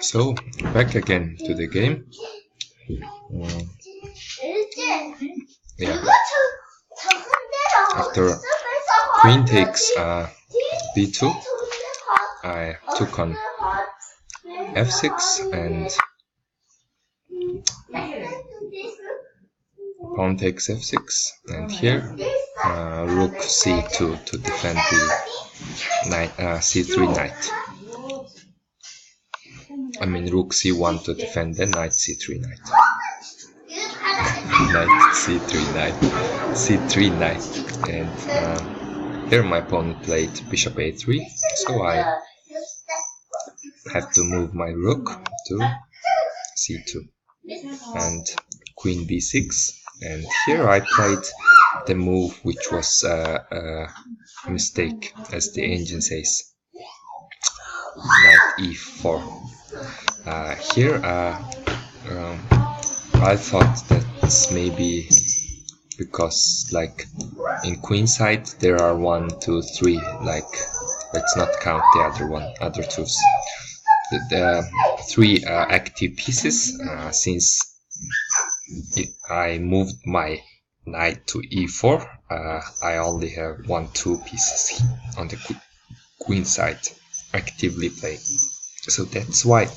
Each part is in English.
So, back again to the game. Yeah. After queen takes b2, I took on f6 and pawn takes f6, and here rook c2 to defend the knight, c3 knight. I mean rook c1 to defend the knight c3 knight. Knight c3 knight, c3 knight, and here my opponent played bishop a3, so I have to move my rook to c2 and queen b6, and here I played the move which was a mistake, as the engine says, knight e4. Here I thought that's maybe because like in queen side there are 1, 2, 3, like let's not count the other twos. The 3 active pieces, since I moved my knight to e4, I only have 1, 2 pieces on the queen side actively playing. So that's why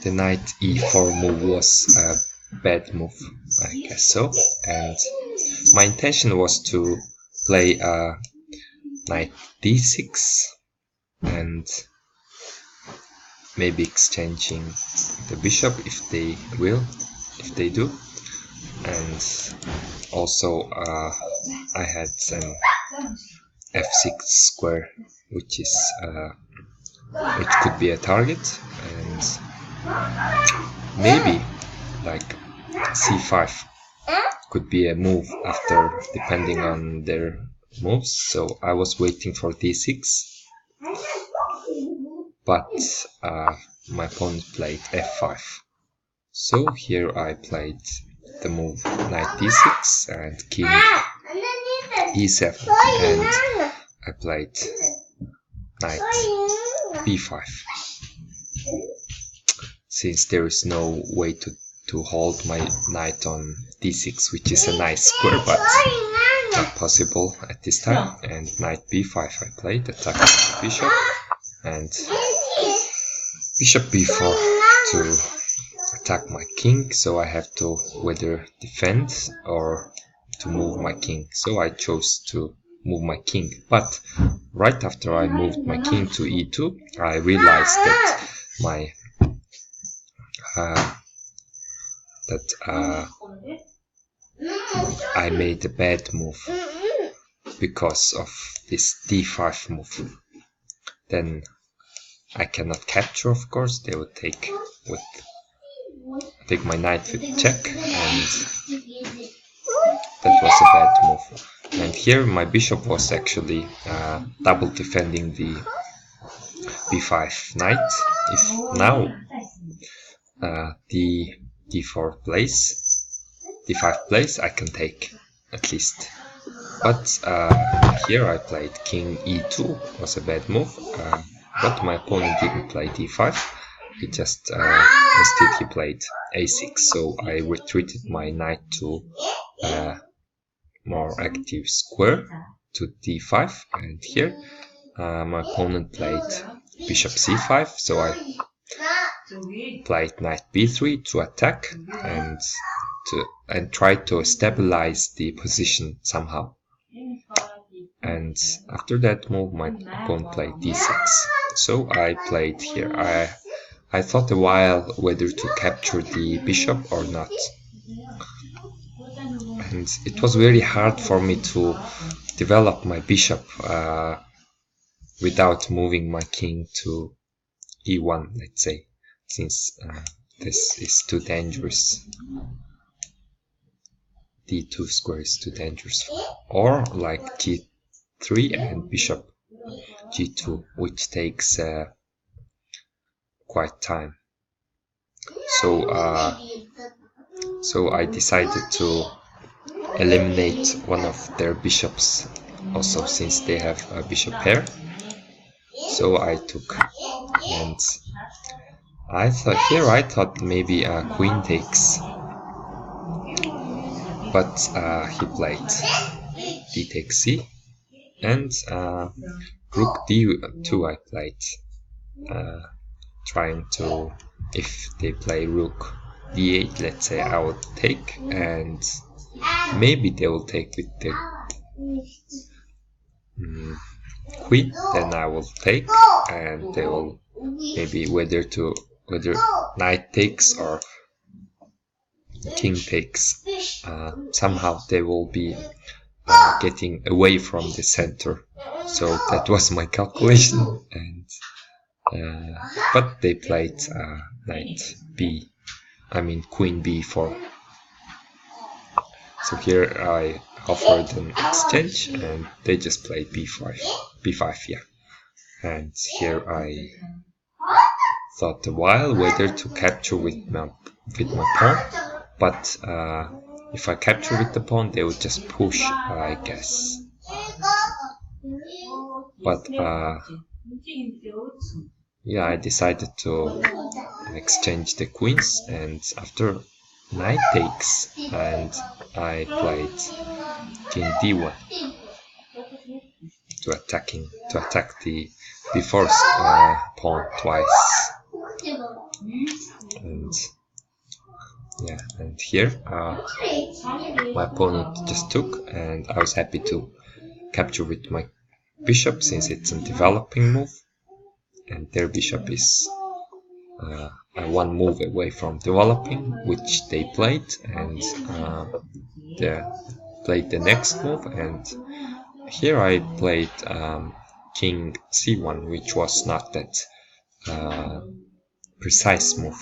the knight e4 move was a bad move, I guess so. And my intention was to play knight d6 and maybe exchanging the bishop if they do, and also I had some f6 square which could be a target, and maybe like c5 could be a move after, depending on their moves. So I was waiting for d6, but my opponent played f5. So here I played the move knight d6 and king e7, and I played knight b5. Since there is no way to hold my knight on d6, which is a nice square, but not possible at this time, and knight b5 I played, attacking the bishop, and bishop b4 to attack my king, so I have to whether defend or to move my king. So I chose to move my king, but right after I moved my king to e2, I realized that my I made a bad move because of this d5 move. Then I cannot capture, of course. They would take my knight with check, and that was a bad move. And here my bishop was actually double defending the b5 knight. If now the d4 plays, d5 plays, I can take at least. But here I played king e2, was a bad move, but my opponent didn't play d5, he just instead he played a6, so I retreated my knight to more active square to d5, and here my opponent played bishop c5, so I played knight b3 to attack and try to stabilize the position somehow. And after that move my opponent played d6, so I played here. I thought a while whether to capture the bishop or not, and it was very hard for me to develop my bishop without moving my king to e1, let's say, since this is too dangerous. d2 square is too dangerous, or like g3 and bishop g2, which takes quite time. So I decided to eliminate one of their bishops also, since they have a bishop pair. so I took, and I thought maybe queen takes, but he played d takes c, and rook d2 I played, trying to, if they play rook d8, let's say, I will take, and maybe they will take with the queen, then I will take, and they will maybe whether knight takes or king takes. Somehow they will be getting away from the center. So that was my calculation, and but they played queen b4. So here I offered an exchange, and they just played b5, yeah. And here I thought a while whether to capture with my pawn, but if I capture with the pawn, they would just push, I guess. But yeah, I decided to exchange the queens, and after knight takes, and I played king d1 to attack the first pawn twice. And yeah, and here my opponent just took, and I was happy to capture with my bishop, since it's a developing move, and their bishop is one move away from developing, which they played, and they played the next move, and here I played king c1, which was not that precise move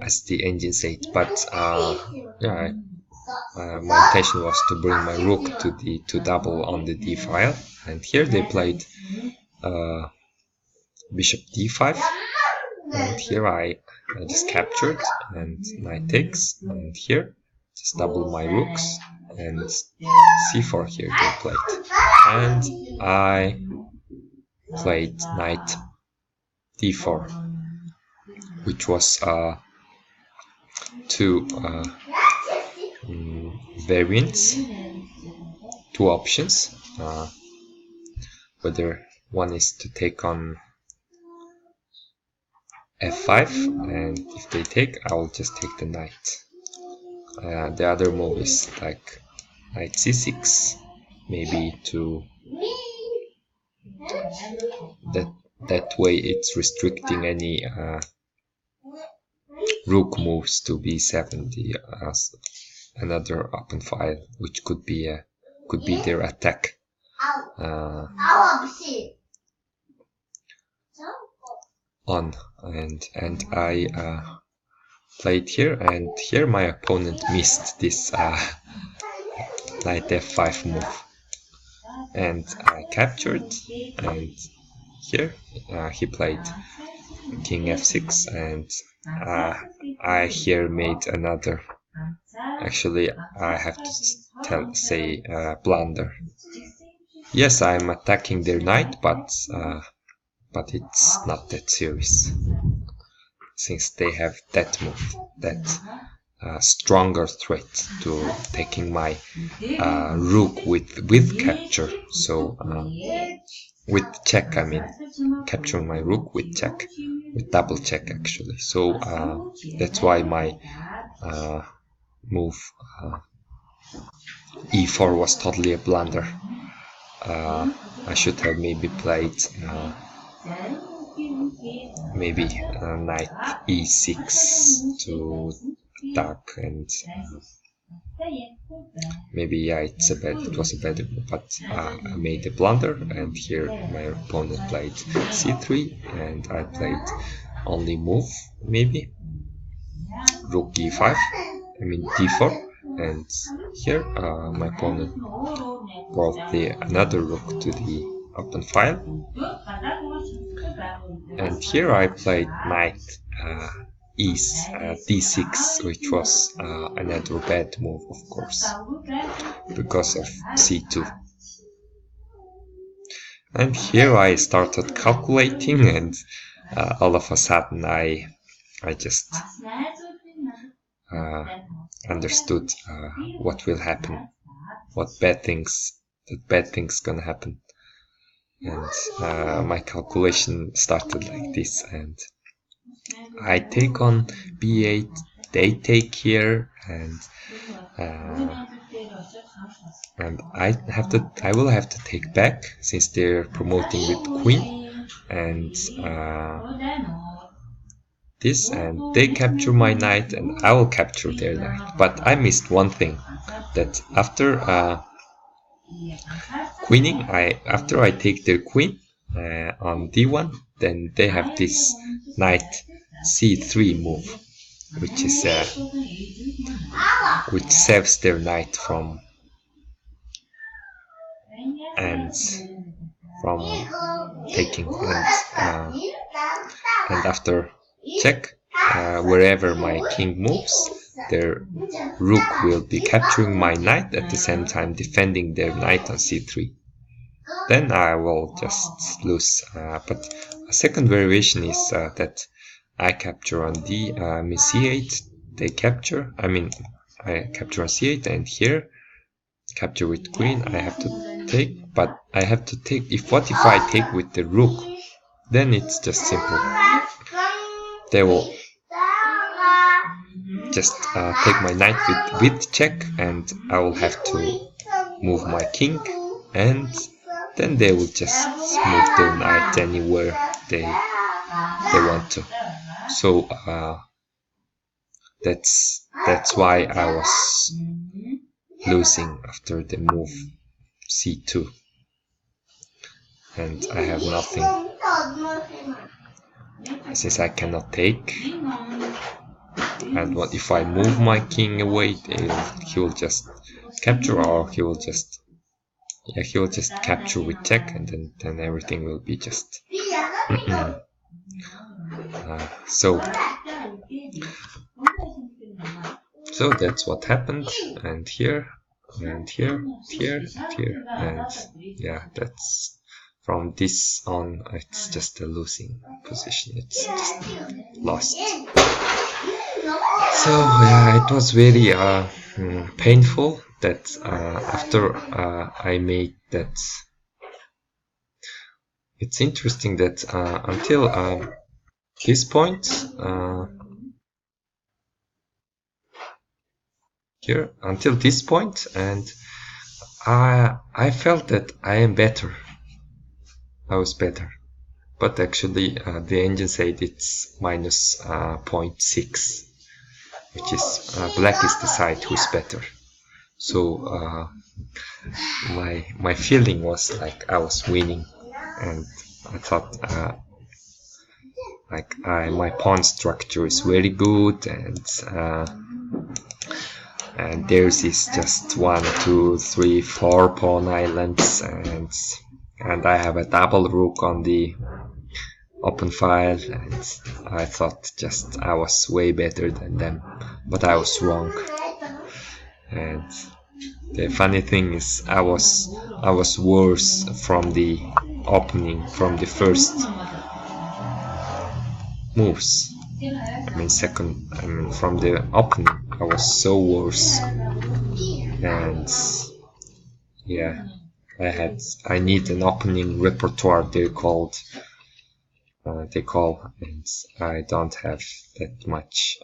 as the engine said, but yeah, my intention was to bring my rook to double on the d file, and here they played bishop d5, and here I just captured, and knight takes, and here just double my rooks, and c4 here they played, and I played knight d4, which was two variants, two options, whether one is to take on f5, and if they take, I will just take the knight. The other move is like knight c6, maybe to that way it's restricting any rook moves to b7, another open file, which could be their attack. On, and I played here, and here my opponent missed this knight f5 move, and I captured, and here he played king f6, and I here made another, actually I have to say blunder. Yes, I'm attacking their knight, but it's not that serious, since they have that move, that stronger threat to taking my rook with capture. So with check, I mean capturing my rook with check, with double check actually. So that's why my move e4 was totally a blunder. I should have maybe played maybe knight e6 to attack, and maybe yeah, it was a better move, but I made a blunder, and here my opponent played c3, and I played only move, maybe rook e5, I mean d4, and here my opponent brought another rook to the open file, and here I played knight d6, which was another bad move, of course, because of c2. And here I started calculating, and all of a sudden I just understood what will happen, what bad things gonna happen. And my calculation started like this, and I take on b8, they take here, and I will have to take back since they're promoting with queen, and this, and they capture my knight, and I will capture their knight. But I missed one thing, that after queening, after I take their queen on d1, then they have this knight c3 move, which is which saves their knight from taking, and after check, wherever my king moves, their rook will be capturing my knight, at the same time defending their knight on c3. Then I will just lose. But a second variation is that I capture on c8, they capture, I capture on c8, and here capture with queen, I have to take, but I have to take, what if I take with the rook? Then it's just simple. They will just take my knight with check, and I will have to move my king, and then they will just move their knight anywhere they want to. So that's why I was losing after the move c2, and I have nothing since I cannot take. And what if I move my king away? He will just capture, or he will just capture with check, and then everything will be just so that's what happened. And here, and here, here, here, and yeah, that's from this on, it's just a losing position. It's just lost. So yeah, it was very painful that after I made that. It's interesting that until this point, here, until this point, and I felt that I am better. I was better, but actually the engine said it's minus 0.6, which is black is the side who's better. So my feeling was like I was winning, and I thought my pawn structure is very good, and theirs is just 1, 2, 3, 4 pawn islands, and I have a double rook on the open file, and I thought just I was way better than them, but I was wrong. And the funny thing is I was worse from the opening, from the first moves. From the opening I was so worse, and yeah, I need an opening repertoire, they call, and I don't have that much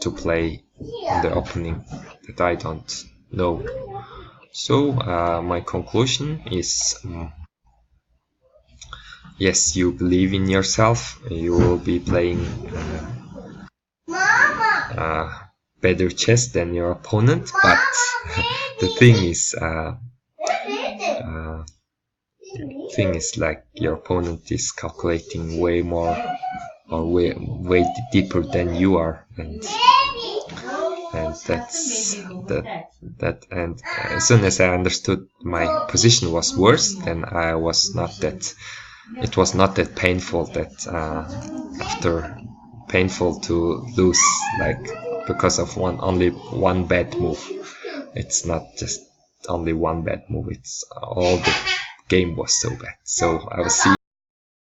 to play on the opening that I don't know. So my conclusion is, yes, you believe in yourself, you will be playing better chess than your opponent, but the thing is like your opponent is calculating way more, or way deeper than you are, and that's that. And as soon as I understood my position was worse, then I was not that. It was not that painful that after painful to lose, like because of only one bad move. It's not just only one bad move. It's all the game was so bad. So I will see